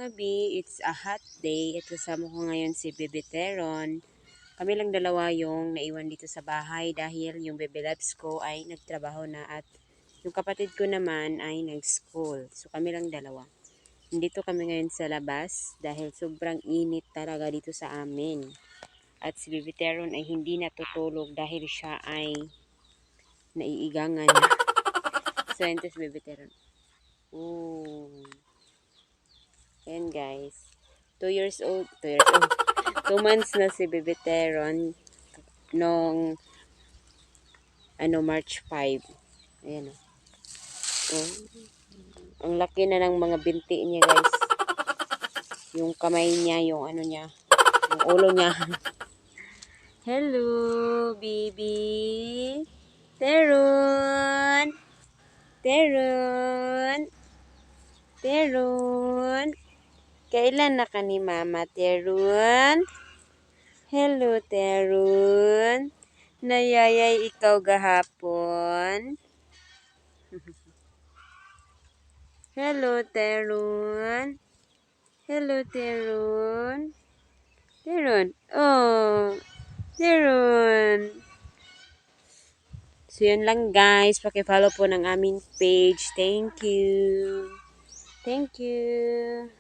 mga B, it's a hot day at kasama ko ngayon si Bebe Teron. Kami lang dalawa yung naiwan dito sa bahay dahil yung Bebe Labs ko ay nagtrabaho na at yung kapatid ko naman ay nag-school. So kami lang dalawa. Nandito kami ngayon sa labas dahil sobrang init talaga dito sa amin. At si Bebe Teron ay hindi natutulog dahil siya ay naiigangan. So yun to si Bebe Teron. Ooh. Ayan guys. 2 months na si Bebe Teron nung March 5. Ayan o. Oh. Ang laki na ng mga binti niya guys. Yung kamay niya, yung niya, yung ulo niya. Hello, baby. Teron. Teron. Teron. Kailan na ka ni Mama, Teron? Hello, Teron. Nayayay ikaw gahapon. Hello, Teron. Hello, Teron. Teron. Oh, Teron. So, yun lang guys. Pakifollow po ng aming page. Thank you. Thank you.